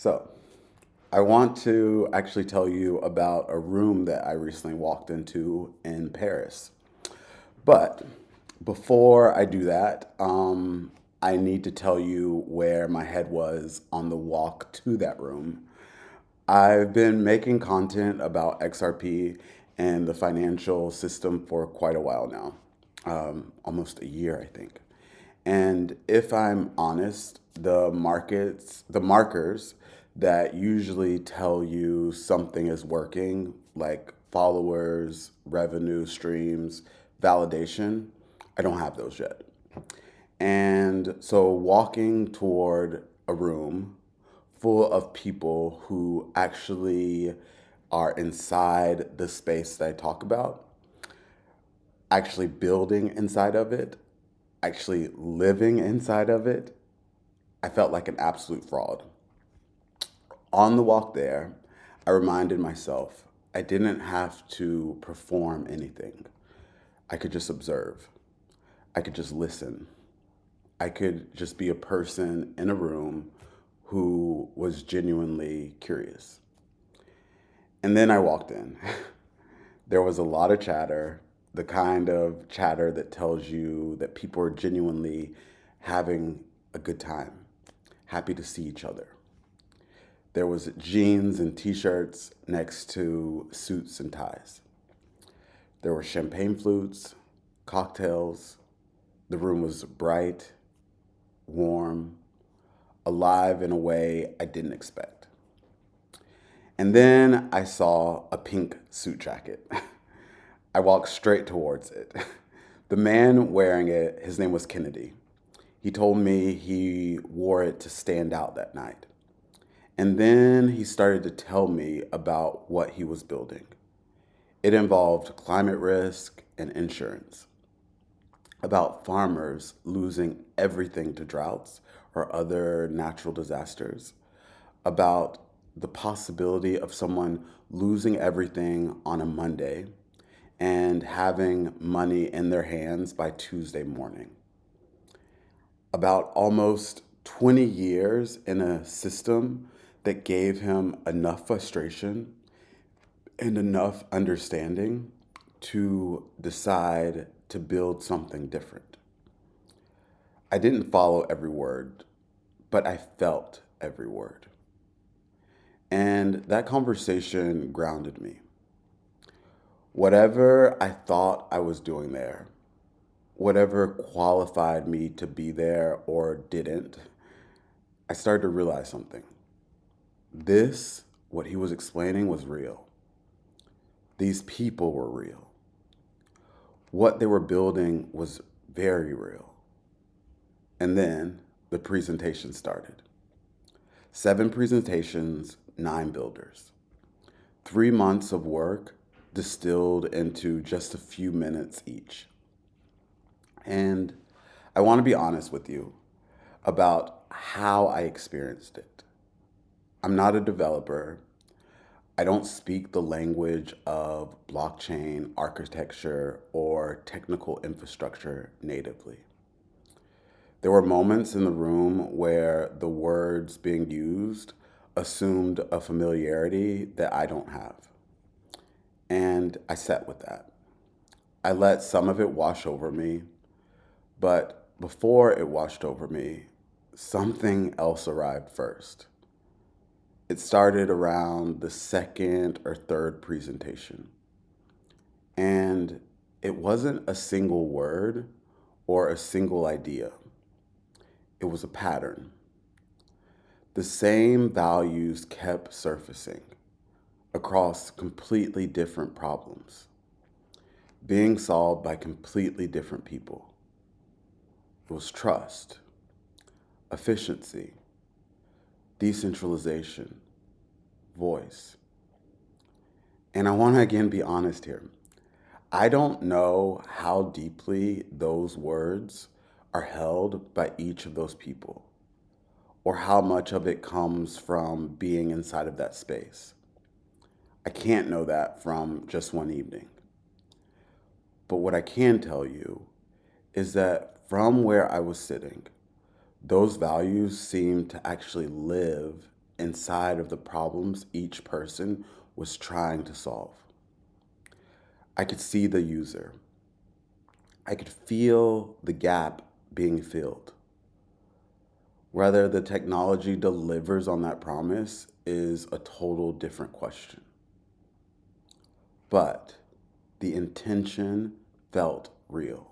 So, I want to actually tell you about a room that I recently walked into in Paris. But before I do that, I need to tell you where my head was on the walk to that room. I've been making content about XRP and the financial system for quite a while now, almost a year, I think. And if I'm honest, the markers that usually tell you something is working, like followers, revenue streams, validation, I don't have those yet. And so walking toward a room full of people who actually are inside the space that I talk about, actually building inside of it, actually living inside of it, I felt like an absolute fraud. On the walk there, I reminded myself I didn't have to perform anything. I could just observe. I could just listen. I could just be a person in a room who was genuinely curious. And then I walked in. There was a lot of chatter, the kind of chatter that tells you that people are genuinely having a good time, happy to see each other. There was jeans and t-shirts next to suits and ties. There were champagne flutes, cocktails. The room was bright, warm, alive in a way I didn't expect. And then I saw a pink suit jacket. I walked straight towards it. The man wearing it, his name was Kennedy. He told me he wore it to stand out that night. And then he started to tell me about what he was building. It involved climate risk and insurance, about farmers losing everything to droughts or other natural disasters, about the possibility of someone losing everything on a Monday and having money in their hands by Tuesday morning, about almost 20 years in a system that gave him enough frustration and enough understanding to decide to build something different. I didn't follow every word, but I felt every word. And that conversation grounded me. Whatever I thought I was doing there, whatever qualified me to be there or didn't, I started to realize something. This, what he was explaining, was real. These people were real. What they were building was very real. And then the presentation started. 7 presentations, 9 builders. 3 months of work distilled into just a few minutes each. And I want to be honest with you about how I experienced it. I'm not a developer. I don't speak the language of blockchain architecture or technical infrastructure natively. There were moments in the room where the words being used assumed a familiarity that I don't have. And I sat with that. I let some of it wash over me, but before it washed over me, something else arrived first. It started around the second or third presentation. And it wasn't a single word or a single idea. It was a pattern. The same values kept surfacing across completely different problems, being solved by completely different people. It was trust, efficiency, decentralization, voice. And I want to again be honest here. I don't know how deeply those words are held by each of those people, or how much of it comes from being inside of that space. I can't know that from just one evening. But what I can tell you is that from where I was sitting, those values seemed to actually live inside of the problems each person was trying to solve. I could see the user. I could feel the gap being filled. Whether the technology delivers on that promise is a total different question. But the intention felt real.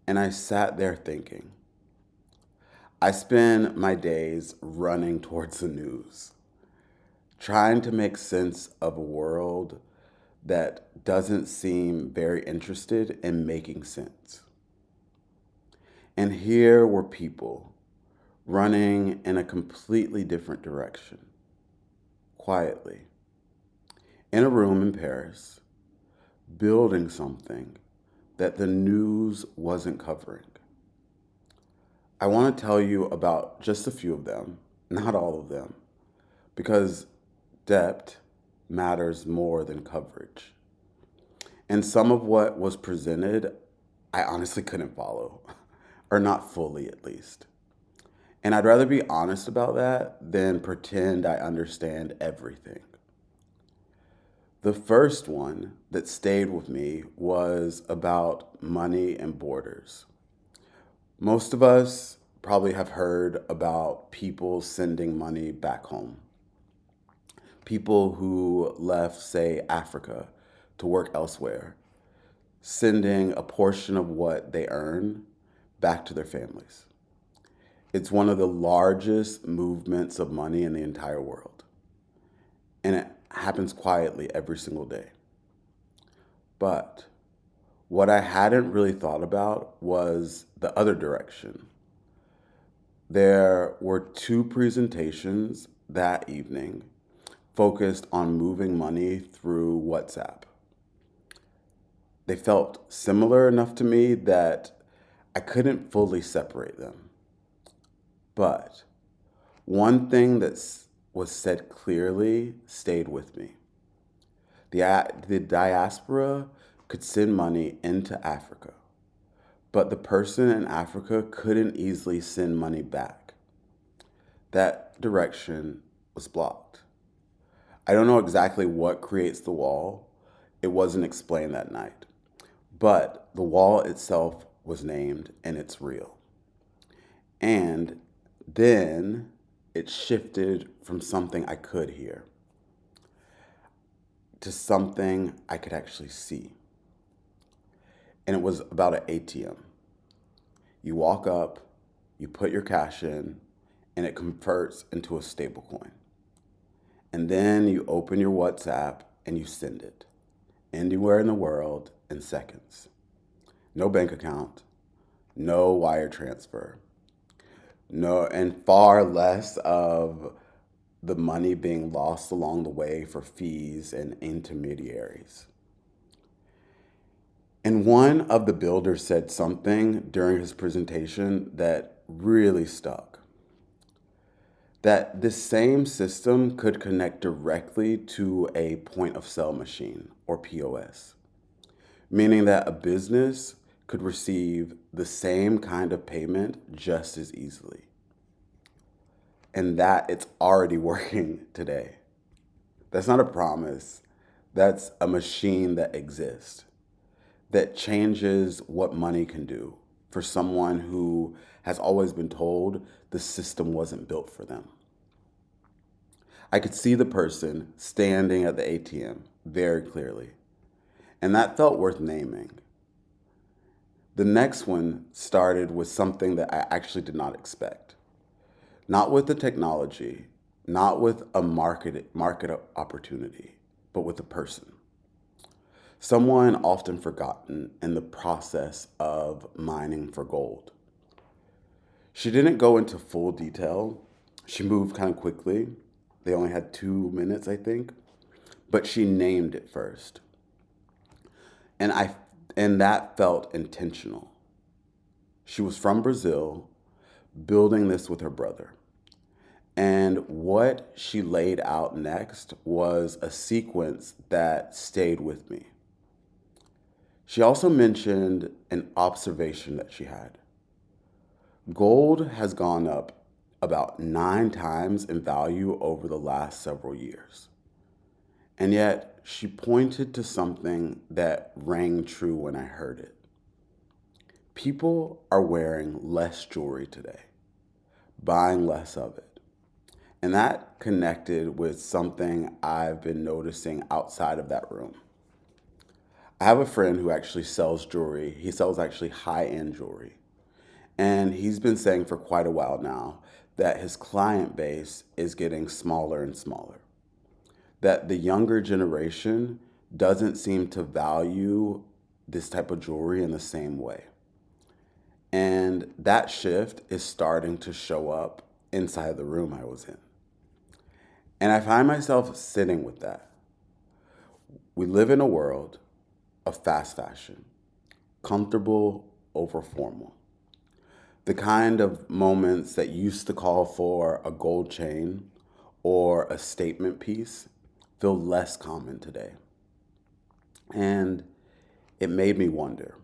And I sat there thinking, I spend my days running towards the news, trying to make sense of a world that doesn't seem very interested in making sense. And here were people running in a completely different direction, quietly, in a room in Paris, building something that the news wasn't covering. I want to tell you about just a few of them, not all of them, because depth matters more than coverage. And some of what was presented, I honestly couldn't follow, or not fully at least. And I'd rather be honest about that than pretend I understand everything. The first one that stayed with me was about money and borders. Most of us probably have heard about people sending money back home. People who left, say, Africa to work elsewhere, sending a portion of what they earn back to their families. It's one of the largest movements of money in the entire world. And it happens quietly every single day. But what I hadn't really thought about was the other direction. There were two presentations that evening focused on moving money through WhatsApp. They felt similar enough to me that I couldn't fully separate them. But one thing that was said clearly stayed with me. The diaspora could send money into Africa, but the person in Africa couldn't easily send money back. That direction was blocked. I don't know exactly what creates the wall. It wasn't explained that night. But the wall itself was named and it's real. And then it shifted from something I could hear to something I could actually see. And it was about an ATM. You walk up, you put your cash in, and it converts into a stable coin. And then you open your WhatsApp and you send it anywhere in the world in seconds. No bank account, no wire transfer, no, and far less of the money being lost along the way for fees and intermediaries. And one of the builders said something during his presentation that really stuck. That this same system could connect directly to a point of sale machine or POS, meaning that a business could receive the same kind of payment just as easily. And that it's already working today. That's not a promise. That's a machine that exists, that changes what money can do for someone who has always been told the system wasn't built for them. I could see the person standing at the ATM very clearly, and that felt worth naming. The next one started with something that I actually did not expect. Not with the technology, not with a market opportunity, but with a person. Someone often forgotten in the process of mining for gold. She didn't go into full detail. She moved kind of quickly. They only had 2 minutes, I think, but she named it first. And and that felt intentional. She was from Brazil, building this with her brother. And what she laid out next was a sequence that stayed with me. She also mentioned an observation that she had. Gold has gone up about 9 times in value over the last several years. And yet, she pointed to something that rang true when I heard it. People are wearing less jewelry today, buying less of it. And that connected with something I've been noticing outside of that room. I have a friend who actually sells jewelry. He sells actually high-end jewelry. And he's been saying for quite a while now that his client base is getting smaller and smaller. That the younger generation doesn't seem to value this type of jewelry in the same way. And that shift is starting to show up inside the room I was in. And I find myself sitting with that. We live in a world of fast fashion, comfortable over formal. The kind of moments that used to call for a gold chain or a statement piece feel less common today. And it made me wonder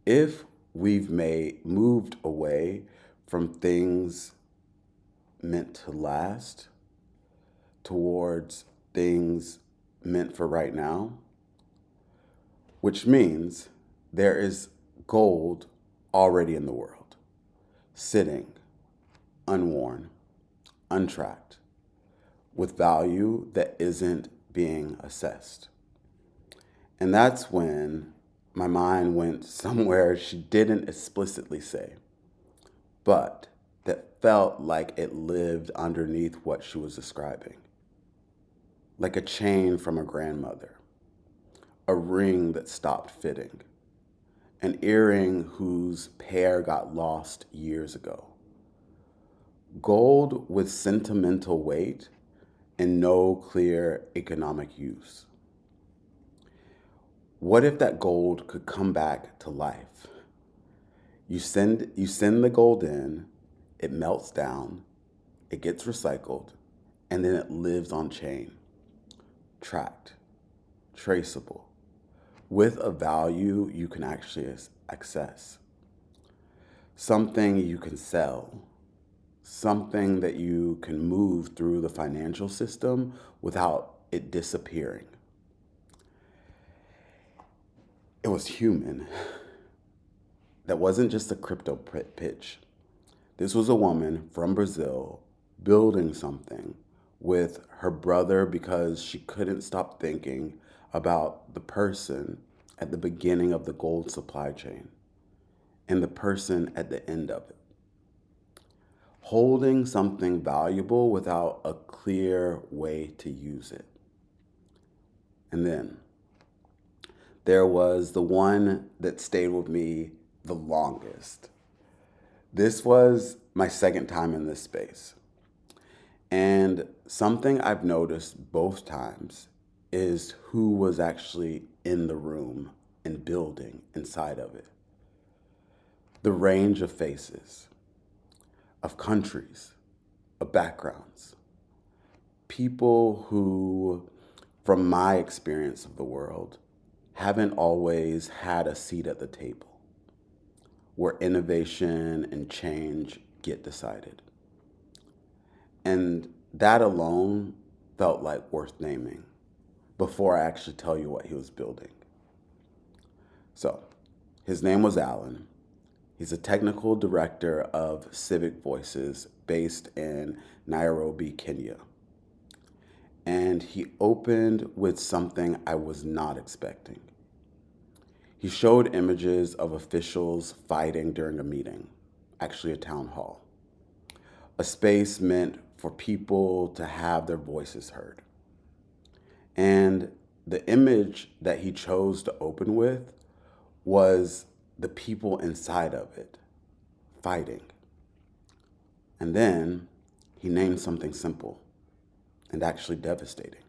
if we've moved away from things meant to last towards things meant for right now, which means there is gold already in the world, sitting, unworn, untracked, with value that isn't being assessed. And that's when my mind went somewhere she didn't explicitly say, but that felt like it lived underneath what she was describing. Like a chain from a grandmother, a ring that stopped fitting, an earring whose pair got lost years ago. Gold with sentimental weight and no clear economic use. What if that gold could come back to life? You send the gold in, it melts down, it gets recycled, and then it lives on chain, tracked, traceable, with a value you can actually access. Something you can sell, something that you can move through the financial system without it disappearing. It was human. That wasn't just a crypto pitch. This was a woman from Brazil building something with her brother because she couldn't stop thinking about the person at the beginning of the gold supply chain and the person at the end of it. Holding something valuable without a clear way to use it. And then there was the one that stayed with me the longest. This was my second time in this space. And something I've noticed both times is who was actually in the room and building inside of it. The range of faces, of countries, of backgrounds. People who, from my experience of the world, haven't always had a seat at the table where innovation and change get decided. And that alone felt like worth naming before I actually tell you what he was building. So, his name was Alan. He's a technical director of Civic Voices based in Nairobi, Kenya. And he opened with something I was not expecting. He showed images of officials fighting during a meeting, actually a town hall, a space meant for people to have their voices heard. And the image that he chose to open with was the people inside of it, fighting. And then he named something simple and actually devastating.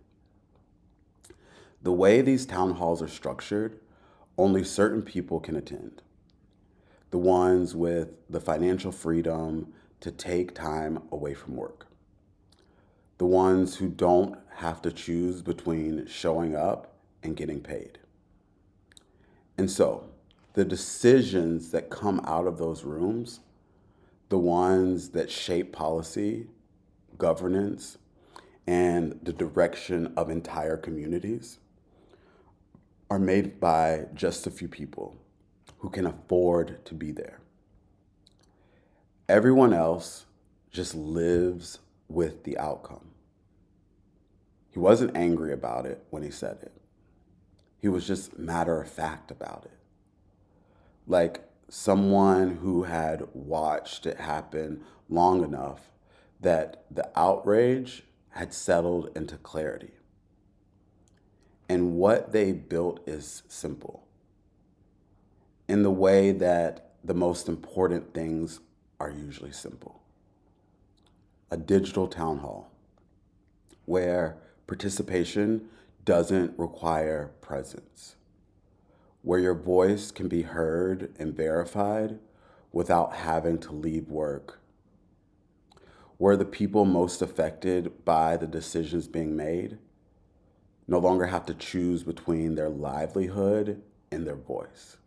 The way these town halls are structured, only certain people can attend. The ones with the financial freedom to take time away from work. The ones who don't have to choose between showing up and getting paid. And so, the decisions that come out of those rooms, the ones that shape policy, governance, and the direction of entire communities, are made by just a few people who can afford to be there. Everyone else just lives with the outcome. He wasn't angry about it when he said it. He was just matter of fact about it. Like someone who had watched it happen long enough that the outrage had settled into clarity. And what they built is simple, in the way that the most important things are usually simple. A digital town hall where participation doesn't require presence, where your voice can be heard and verified without having to leave work, where the people most affected by the decisions being made no longer have to choose between their livelihood and their voice.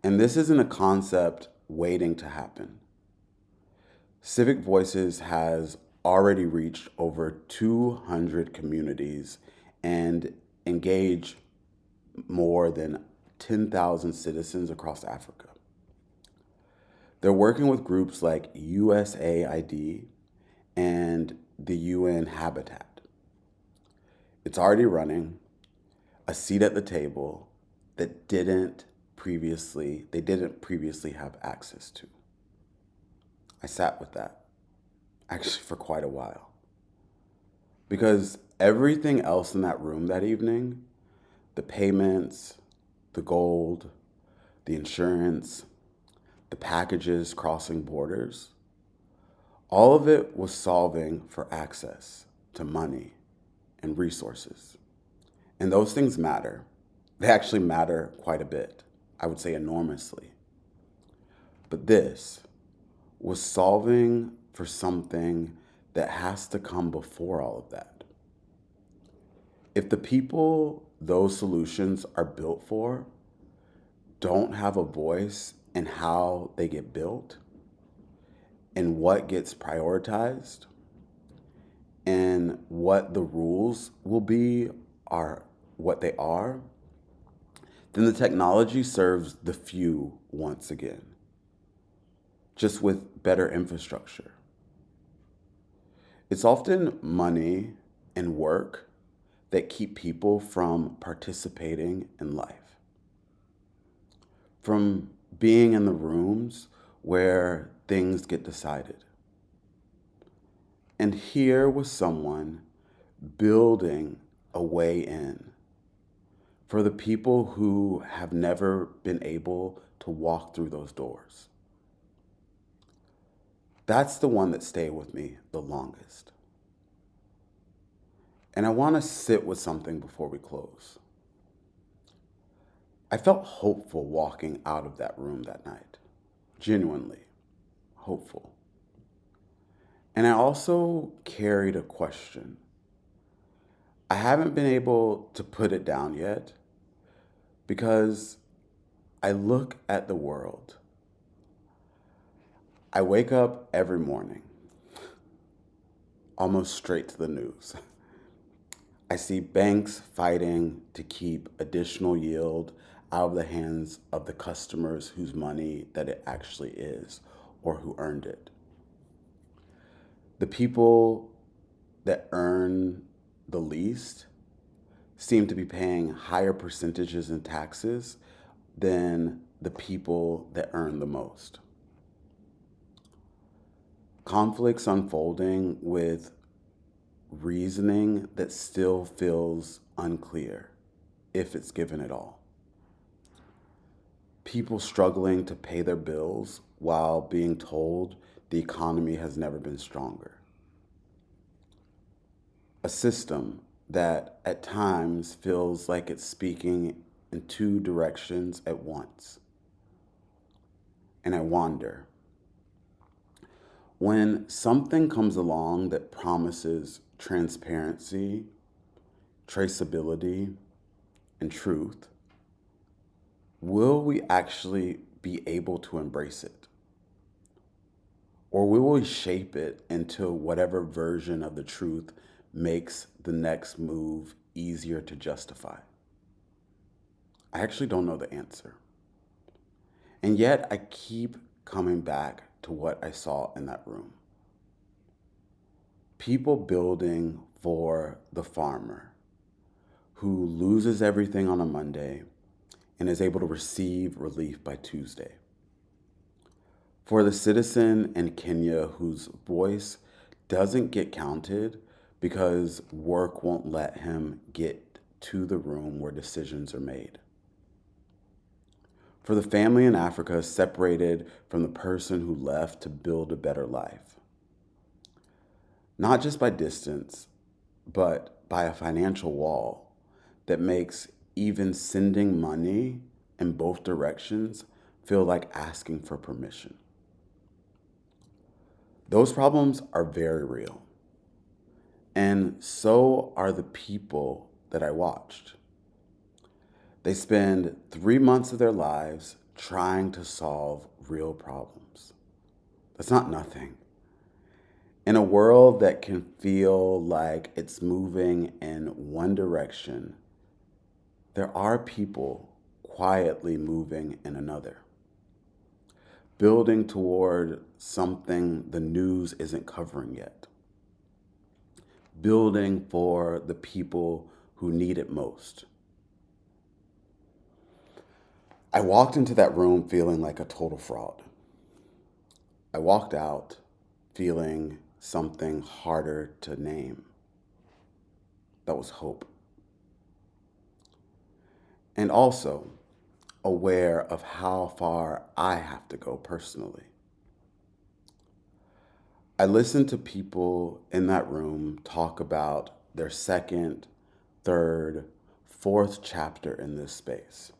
And this isn't a concept waiting to happen. Civic Voices has already reached over 200 communities and engaged more than 10,000 citizens across Africa. They're working with groups like USAID and the UN Habitat. It's already running, a seat at the table that they didn't previously have access to. I sat with that actually for quite a while because everything else in that room that evening, the payments, the gold, the insurance, the packages crossing borders, all of it was solving for access to money and resources. And those things matter. They actually matter quite a bit. I would say enormously. But this was solving for something that has to come before all of that. If the people those solutions are built for don't have a voice in how they get built and what gets prioritized and what the rules will be are what they are, then the technology serves the few once again, just with better infrastructure. It's often money and work that keep people from participating in life, from being in the rooms where things get decided. And here was someone building a way in for the people who have never been able to walk through those doors. That's the one that stayed with me the longest. And I want to sit with something before we close. I felt hopeful walking out of that room that night, genuinely hopeful. And I also carried a question. I haven't been able to put it down yet because I look at the world. I wake up every morning, almost straight to the news. I see banks fighting to keep additional yield out of the hands of the customers whose money that it actually is or who earned it. The people that earn the least seem to be paying higher percentages in taxes than the people that earn the most. Conflicts unfolding with reasoning that still feels unclear, if it's given at all. People struggling to pay their bills while being told the economy has never been stronger. A system that at times feels like it's speaking in two directions at once. And I wonder, when something comes along that promises transparency, traceability, and truth, will we actually be able to embrace it? Or will we shape it into whatever version of the truth makes the next move easier to justify? I actually don't know the answer. And yet I keep coming back to what I saw in that room. People building for the farmer who loses everything on a Monday and is able to receive relief by Tuesday. For the citizen in Kenya whose voice doesn't get counted because work won't let him get to the room where decisions are made. For the family in Africa separated from the person who left to build a better life. Not just by distance, but by a financial wall that makes even sending money in both directions feel like asking for permission. Those problems are very real. And so are the people that I watched. They spend 3 months of their lives trying to solve real problems. That's not nothing. In a world that can feel like it's moving in one direction, there are people quietly moving in another, building toward something the news isn't covering yet, building for the people who need it most. I walked into that room feeling like a total fraud. I walked out feeling something harder to name. That was hope. And also aware of how far I have to go personally. I listened to people in that room talk about their second, third, fourth chapter in this space.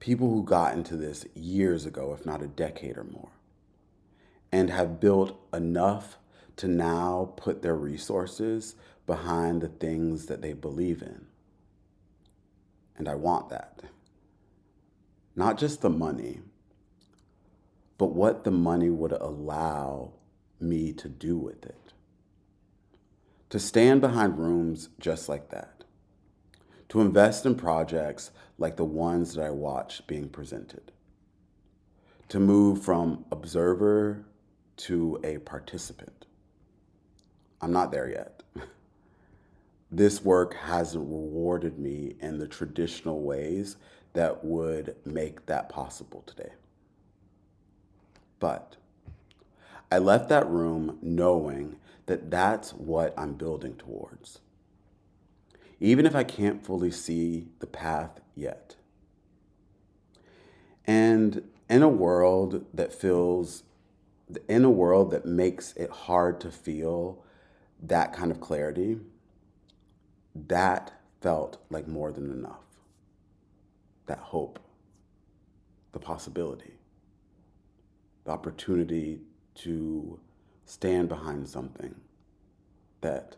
People who got into this years ago, if not a decade or more, and have built enough to now put their resources behind the things that they believe in. And I want that. Not just the money, but what the money would allow me to do with it. To stand behind rooms just like that. To invest in projects like the ones that I watch being presented. To move from observer to a participant. I'm not there yet. This work hasn't rewarded me in the traditional ways that would make that possible today. But I left that room knowing that that's what I'm building towards, even if I can't fully see the path yet. And in a world that makes it hard to feel that kind of clarity, that felt like more than enough. That hope, the possibility, the opportunity to stand behind something that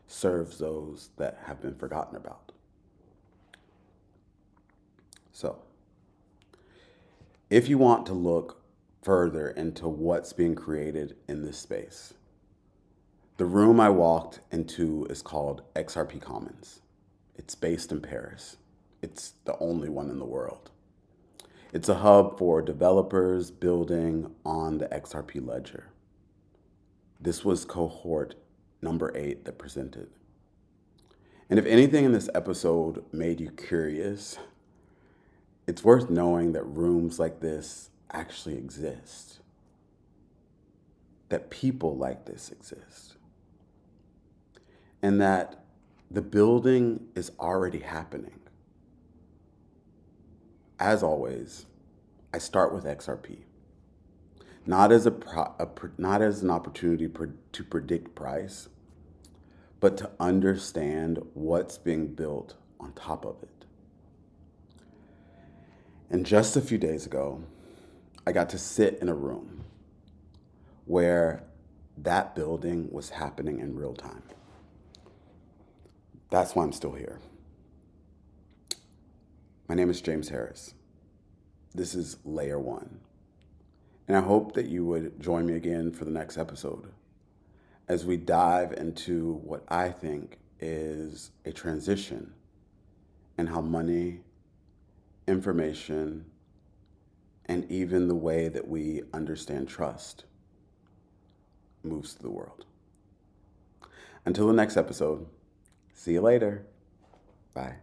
serves those that have been forgotten about. So, if you want to look further into what's being created in this space, the room I walked into is called XRP Commons. It's based in Paris. It's the only one in the world. It's a hub for developers building on the XRP ledger. This was cohort number 8 that presented. And if anything in this episode made you curious, it's worth knowing that rooms like this actually exist. That people like this exist. And that the building is already happening. As always, I start with XRP. Not as an opportunity to predict price, but to understand what's being built on top of it. And just a few days ago, I got to sit in a room where that building was happening in real time. That's why I'm still here. My name is James Harris. This is Layer 1. And I hope that you would join me again for the next episode as we dive into what I think is a transition in how money, information, and even the way that we understand trust moves through the world. Until the next episode, see you later. Bye.